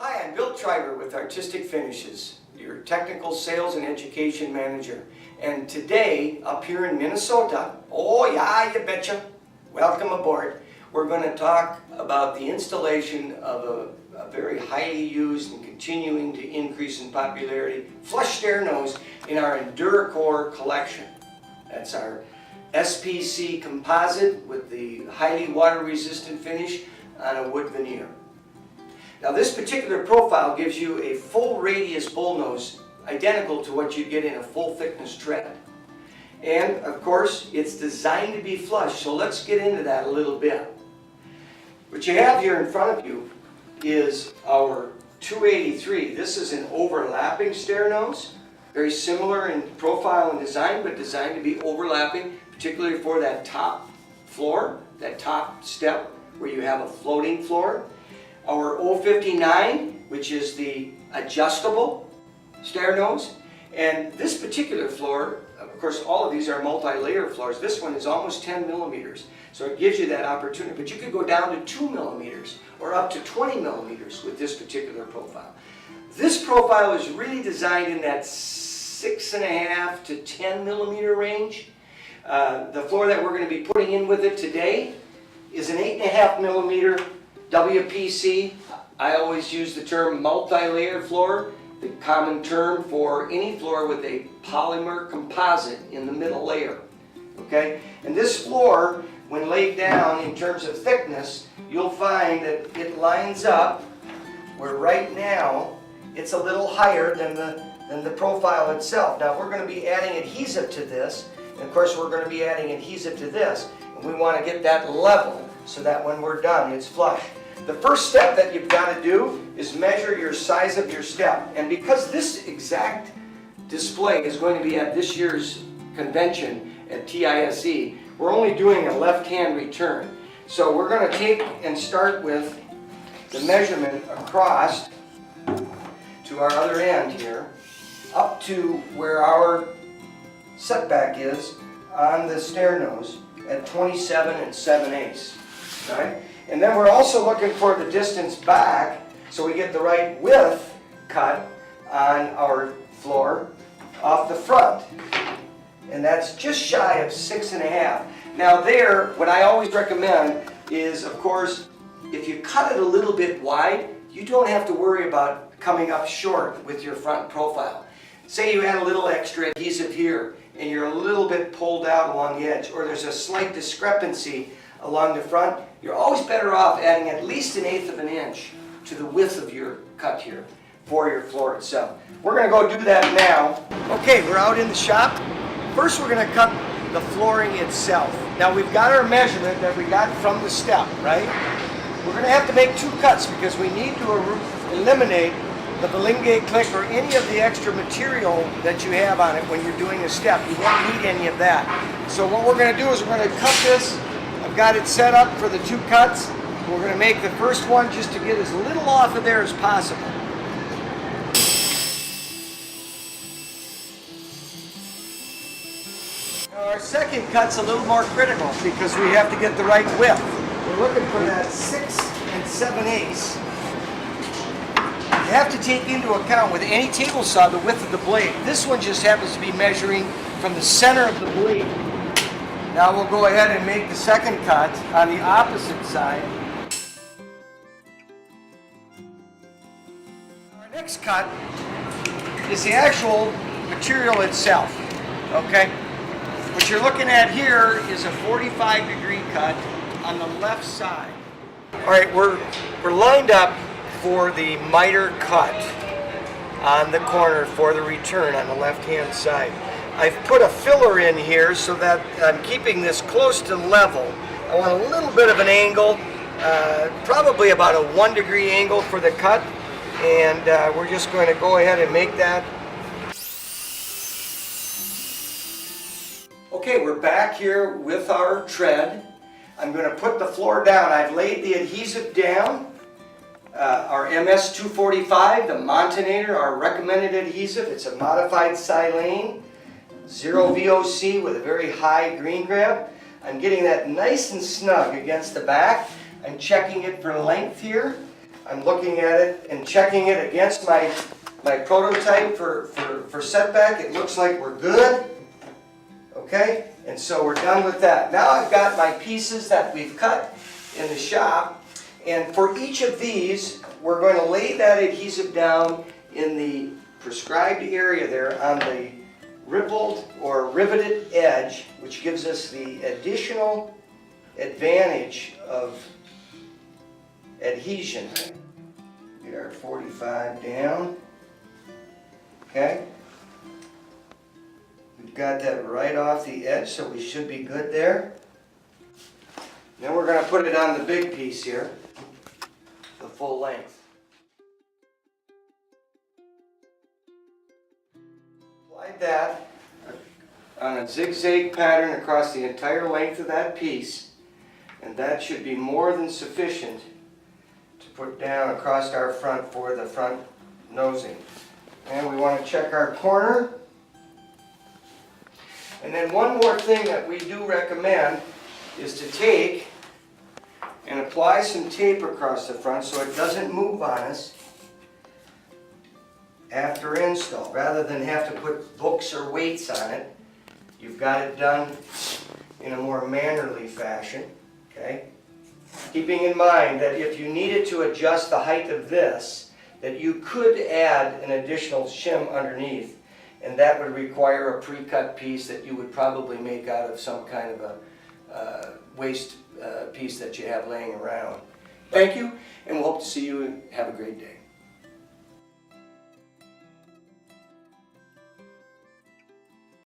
Hi, I'm Bill Treiber with Artistic Finishes, your technical sales and education manager. And today, up here in Minnesota, oh yeah, you betcha, welcome aboard. We're going to talk about the installation of a very highly used and continuing to increase in popularity flush stair nose in our Enduracor collection. That's our SPC composite with the highly water resistant finish on a wood veneer. Now this particular profile gives you a full radius bullnose identical to what you get in a full thickness tread. And of course it's designed to be flush, so let's get into that a little bit. What you have here in front of you is our 283. This is an overlapping stair nose, very similar in profile and design, but designed to be overlapping, particularly for that top floor, that top step where you have a floating floor. Our 059, which is the adjustable stair nose, and this particular floor, of course all of these are multi-layer floors, this one is almost 10 millimeters, so it gives you that opportunity, but you could go down to 2 millimeters or up to 20 millimeters with this particular profile. This profile is really designed in that 6.5 to 10 millimeter range. The floor that we're going to be putting in with it today is an 8.5 millimeter WPC. I always use the term multi-layer floor, the common term for any floor with a polymer composite in the middle layer. Okay? And this floor, when laid down in terms of thickness, you'll find that it lines up where right now it's a little higher than the profile itself. Now we're going to be adding adhesive to this, and of course we're going to be adding adhesive to this, and we want to get that level so that when we're done it's flush. The first step that you've got to do is measure your size of your step. And because this exact display is going to be at this year's convention at TISE, we're only doing a left-hand return. So we're going to take and start with the measurement across to our other end here, up to where our setback is on the stair nose at 27 7/8. Right? And then we're also looking for the distance back so we get the right width cut on our floor off the front. And that's just shy of 6.5. Now there, what I always recommend is, of course, if you cut it a little bit wide, you don't have to worry about coming up short with your front profile. Say you add a little extra adhesive here and you're a little bit pulled out along the edge, or there's a slight discrepancy along the front, you're always better off adding at least 1/8 of an inch to the width of your cut here for your floor itself. We're going to go do that now. Okay, we're out in the shop. First we're going to cut the flooring itself. Now we've got our measurement that we got from the step, right? We're going to have to make 2 cuts because we need to eliminate the belinge click or any of the extra material that you have on it when you're doing a step. You won't need any of that. So what we're going to do is we're going to cut this. I've got it set up for the 2 cuts. We're going to make the first one just to get as little off of there as possible. Now our second cut's a little more critical because we have to get the right width. We're looking for that 6 7/8. You have to take into account with any table saw the width of the blade. This one just happens to be measuring from the center of the blade. Now we'll go ahead and make the second cut on the opposite side. Our next cut is the actual material itself. Okay? What you're looking at here is a 45-degree cut on the left side. Alright, we're lined up for the miter cut on the corner for the return on the left-hand side. I've put a filler in here so that I'm keeping this close to level. I want a little bit of an angle, probably about a 1-degree angle for the cut, and we're just going to go ahead and make that. Okay, we're back here with our tread. I'm going to put the floor down. I've laid the adhesive down. Our MS-245, the Montanator, our recommended adhesive. It's a modified silane. 0 VOC with a very high green grab. I'm getting that nice and snug against the back. I'm checking it for length here. I'm looking at it and checking it against my prototype for setback. It looks like we're good. Okay, and so we're done with that. Now I've got my pieces that we've cut in the shop, and for each of these, we're going to lay that adhesive down in the prescribed area there on the rippled or riveted edge, which gives us the additional advantage of adhesion. Get our 45 down. Okay. We've got that right off the edge, so we should be good there. Then we're going to put it on the big piece here, the full length. Apply that on a zigzag pattern across the entire length of that piece, and that should be more than sufficient to put down across our front for the front nosing. And we want to check our corner. And then one more thing that we do recommend is to take and apply some tape across the front so it doesn't move on us after install. Rather than have to put books or weights on it, you've got it done in a more mannerly fashion. Okay? Keeping in mind that if you needed to adjust the height of this, that you could add an additional shim underneath, and that would require a pre-cut piece that you would probably make out of some kind of a waste piece that you have laying around. Thank you, and we'll hope to see you and have a great day.